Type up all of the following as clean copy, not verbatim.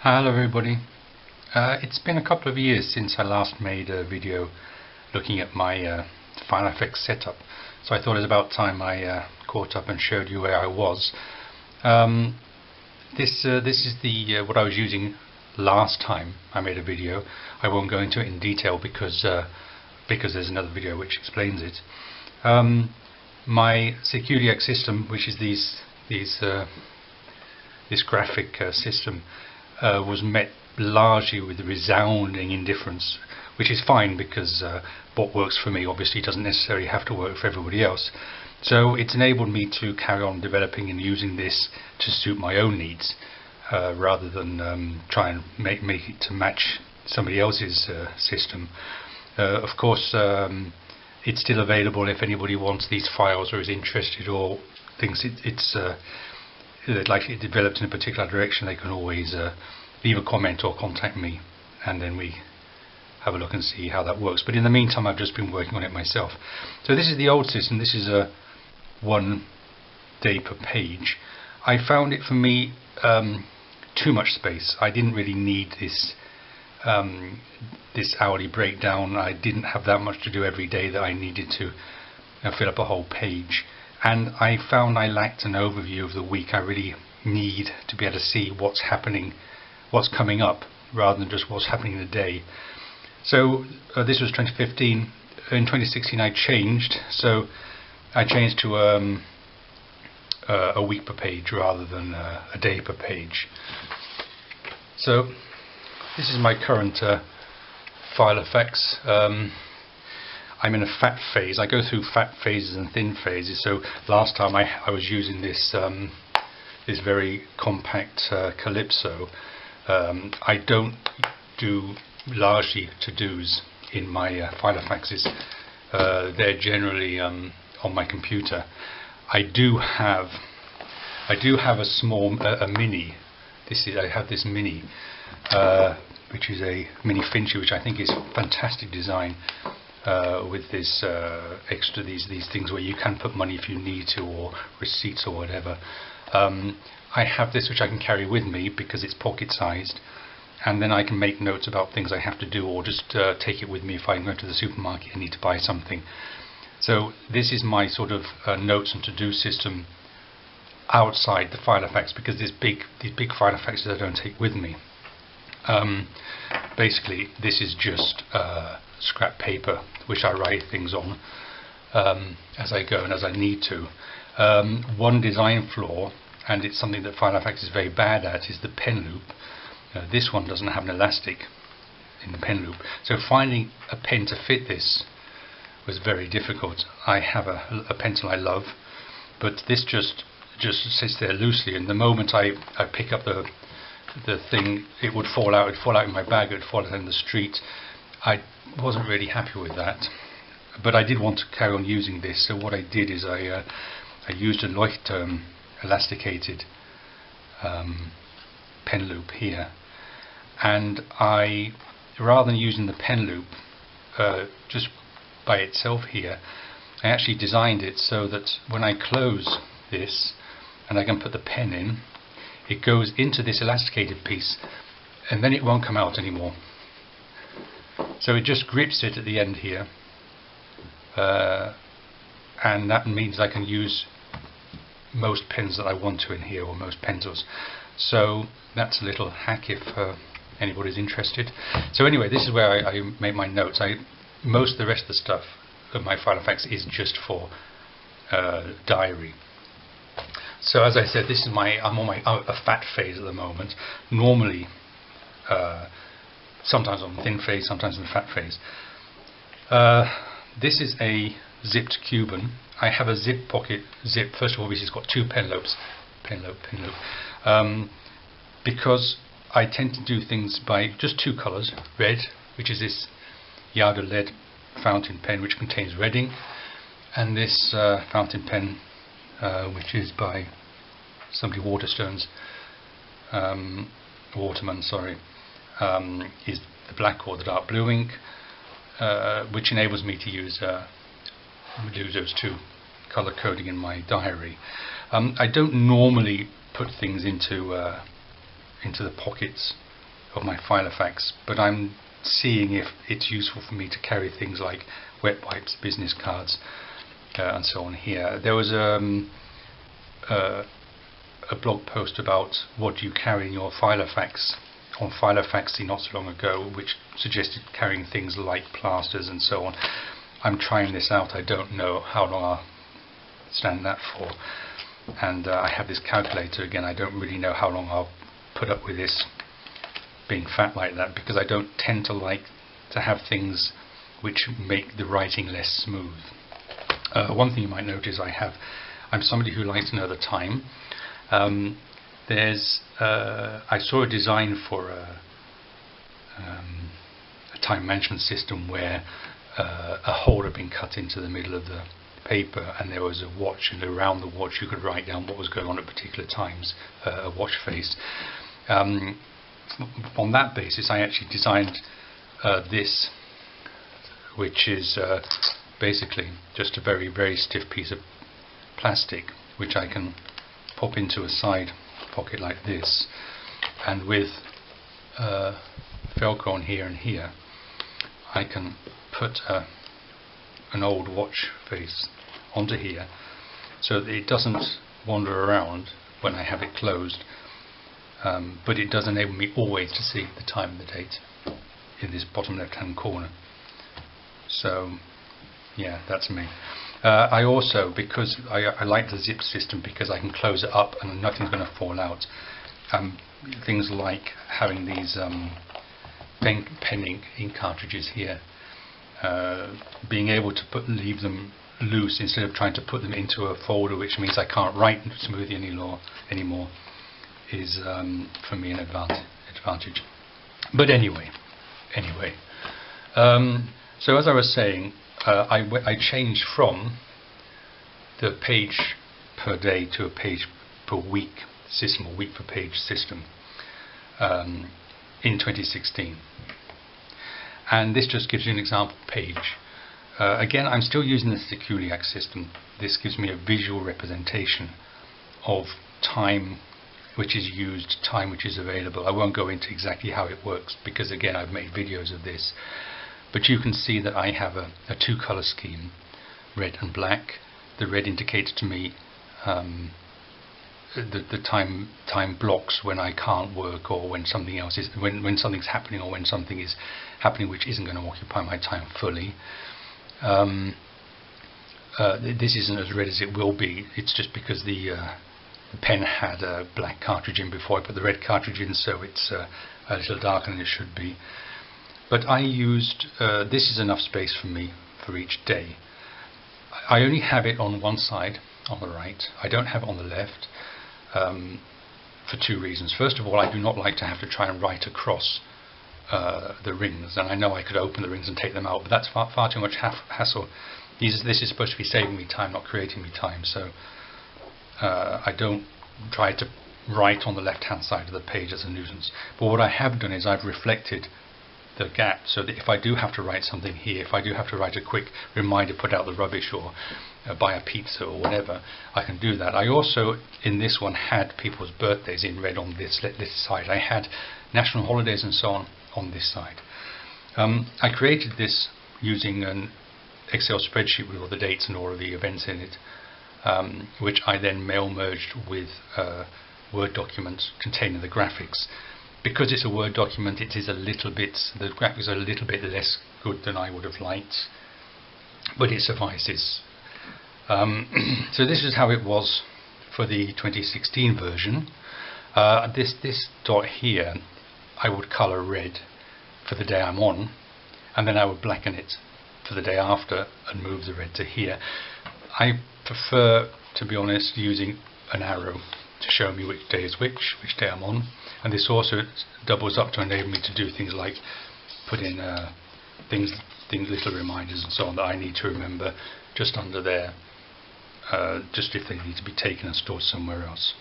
Hello everybody. It's been a couple of years since I last made a video looking at my Filofax setup, so I thought it was about time I caught up and showed you where I was. This is the what I was using last time I made a video. I won't go into it in detail because there's another video which explains it. My Zirkuluak system, which is this graphic system, was met largely with resounding indifference, which is fine because what works for me obviously doesn't necessarily have to work for everybody else. So it's enabled me to carry on developing and using this to suit my own needs, rather than try and make it to match somebody else's system. Of course, it's still available if anybody wants these files or is interested or thinks they'd like it developed in a particular direction. They can always leave a comment or contact me, and then we have a look and see how that works. But in the meantime, I've just been working on it myself. So this is the old system. This is a 1 day per page. I found it, for me, too much space. I didn't really need this this hourly breakdown. I didn't have that much to do every day that I needed to fill up a whole page. And I found I lacked an overview of the week. I really need to be able to see what's happening, what's coming up, rather than just what's happening in the day. So this was 2015. In 2016 I changed. So I changed to a week per page rather than a day per page. So this is my current Filofax. I'm in a fat phase. I go through fat phases and thin phases. So last time I was using this this very compact Calypso. I don't do largely to-dos in my Filofaxes. They're generally on my computer. I do have a small a mini. I have this mini, which is a mini Finchy, which I think is fantastic design. With this these things where you can put money if you need to, or receipts or whatever. I have this which I can carry with me because it's pocket sized, and then I can make notes about things I have to do, or just take it with me if I'm going to the supermarket and need to buy something. So this is my sort of notes and to-do system outside the Filofax, because these big Filofaxes I don't take with me. Basically this is just scrap paper which I write things on as I go and as I need to. One design flaw, and it's something that Filofax is very bad at, is the pen loop. This one doesn't have an elastic in the pen loop, so finding a pen to fit this was very difficult. I have a pencil I love, but this just sits there loosely, and the moment I pick up the thing, it would fall out. It'd fall out in my bag. It would fall out in the street. I wasn't really happy with that, but I did want to carry on using this. So what I did is I used a Leuchtturm elasticated pen loop here, and rather than using the pen loop just by itself here, I actually designed it so that when I close this and I can put the pen in, it goes into this elasticated piece, and then it won't come out anymore. So it just grips it at the end here, and that means I can use most pens that I want to in here, or most pencils. So that's a little hack if anybody's interested. So anyway, this is where I make my notes. Most of the rest of the stuff of my Filofax is just for diary. So as I said, this is I'm on a fat phase at the moment. Normally, sometimes on the thin phase, sometimes in the fat phase. This is a zipped Cuban. I have a zip pocket zip. First of all, it's got two pen loops, because I tend to do things by just two colours. Red, which is this Yada lead fountain pen which contains red ink, and this fountain pen which is by somebody Waterman, is the black or the dark blue ink, which enables me to use those two colour coding in my diary. I don't normally put things into the pockets of my Filofax, but I'm seeing if it's useful for me to carry things like wet wipes, business cards, and so on here. There was a blog post about what you carry in your Filofax on Filofaxy not so long ago, which suggested carrying things like plasters and so on. I'm trying this out. I don't know how long I'll stand that for, and I have this calculator again. I don't really know how long I'll put up with this being fat like that, because I don't tend to like to have things which make the writing less smooth. One thing you might notice I'm somebody who likes to know the time. I saw a design for a time management system where a hole had been cut into the middle of the paper, and there was a watch, and around the watch you could write down what was going on at particular times, a watch face. On that basis, I actually designed this, which is basically just a very, very stiff piece of plastic, which I can pop into a side pocket like this, and with Velcro on here and here, I can put an old watch face onto here, so that it doesn't wander around when I have it closed, but it does enable me always to see the time and the date in this bottom left hand corner. So yeah, that's me. I also, because I like the zip system, because I can close it up and nothing's going to fall out. Things like having these pen ink cartridges here, being able to leave them loose instead of trying to put them into a folder, which means I can't write smoothly anymore, is for me an advantage. But anyway, so as I was saying, I changed from the page per day to a page per week system, or week per page system, in 2016. And this just gives you an example page. Again, I'm still using the Zirkuluak system. This gives me a visual representation of time which is used, time which is available. I won't go into exactly how it works, because again, I've made videos of this. But you can see that I have a two-color scheme, red and black. The red indicates to me the time blocks when I can't work, or when something else is, when something's happening, or when something is happening which isn't going to occupy my time fully. This isn't as red as it will be. It's just because the pen had a black cartridge in before I put the red cartridge in, so it's a little darker than it should be. But I used, this is enough space for me for each day. I only have it on one side, on the right. I don't have it on the left, for two reasons. First of all, I do not like to have to try and write across the rings, and I know I could open the rings and take them out, but that's far too much hassle. This is supposed to be saving me time, not creating me time, so I don't try to write on the left hand side of the page as a nuisance. But what I have done is I've reflected the gap, so that if I do have to write something here, if I do have to write a quick reminder, put out the rubbish, or buy a pizza or whatever, I can do that. I also, in this one, had people's birthdays in red on this side. I had national holidays and so on this side. I created this using an Excel spreadsheet with all the dates and all of the events in it, which I then mail merged with Word documents containing the graphics. Because it's a Word document, it is a little bit, the graphics are a little bit less good than I would have liked, but it suffices. So this is how it was for the 2016 version. This dot here, I would colour red for the day I'm on, and then I would blacken it for the day after and move the red to here. I prefer, to be honest, using an arrow to show me which day is which day I'm on, and this also doubles up to enable me to do things like put in little reminders and so on that I need to remember just under there, just if they need to be taken and stored somewhere else.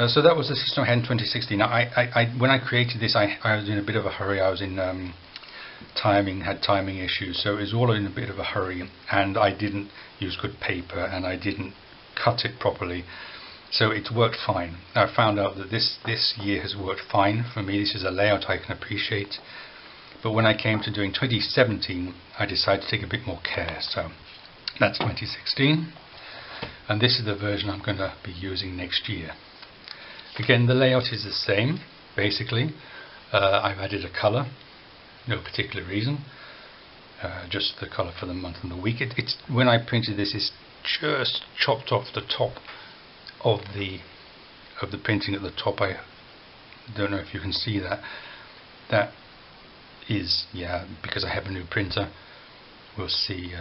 So that was the system I had in 2016. Now, when I created this, I was in a bit of a hurry. I was in had timing issues, so it was all in a bit of a hurry, and I didn't use good paper, and I didn't cut it properly. So it's worked fine. I found out that this year has worked fine for me. This is a layout I can appreciate. But when I came to doing 2017, I decided to take a bit more care. So that's 2016. And this is the version I'm going to be using next year. Again, the layout is the same, basically. I've added a colour, no particular reason. Just the colour for the month and the week. It's when I printed this, it's just chopped off the top of the printing at the top. I don't know if you can see that. That is, yeah, because I have a new printer. We'll see.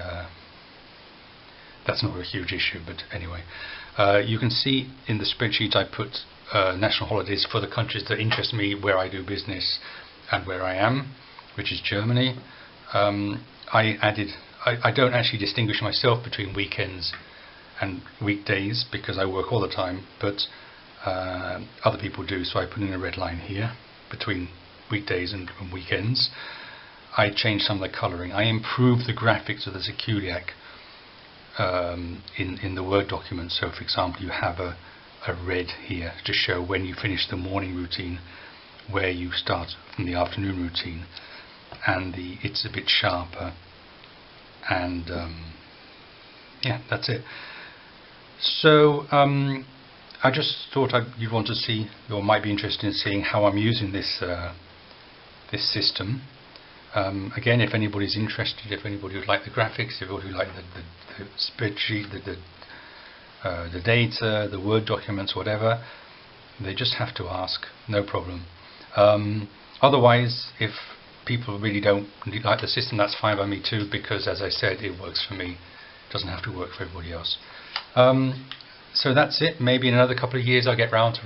That's not a huge issue, but anyway, you can see in the spreadsheet I put national holidays for the countries that interest me, where I do business and where I am, which is Germany. I don't actually distinguish myself between weekends and weekdays because I work all the time, but other people do, so I put in a red line here between weekdays and weekends. I changed some of the colouring. I improved the graphics of the Zirkuluak in the Word document. So for example, you have a red here to show when you finish the morning routine, where you start from the afternoon routine, and it's a bit sharper, and yeah, that's it. So I just thought you'd want to see, or might be interested in seeing, how I'm using this this system. Again, if anybody's interested, if anybody would like the graphics, if anybody would like the spreadsheet, the data, the Word documents, whatever, they just have to ask, no problem. Otherwise, if people really don't like the system, that's fine by me too, because as I said, it works for me. It doesn't have to work for everybody else. So that's it. Maybe in another couple of years I'll get round to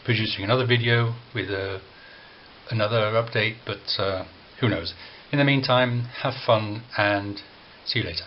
producing another video with another update, but who knows. In the meantime, have fun and see you later.